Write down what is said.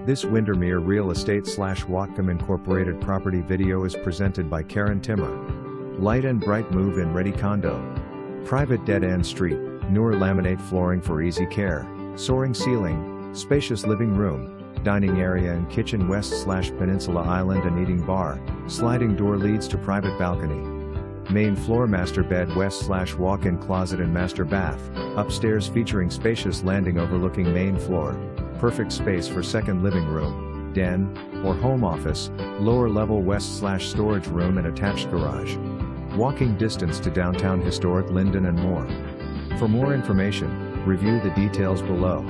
This Windermere Real Estate / Whatcom Incorporated property video is presented by Karen Timmer. Light and bright move-in ready condo. Private dead-end street, newer laminate flooring for easy care, soaring ceiling, spacious living room, dining area and kitchen west / peninsula island and eating bar, sliding door leads to private balcony. Main floor master bed west / walk-in closet and master bath, upstairs featuring spacious landing overlooking main floor. Perfect space for second living room, den, or home office, lower level west / storage room and attached garage. Walking distance to downtown historic Lynden and more. For more information, review the details below.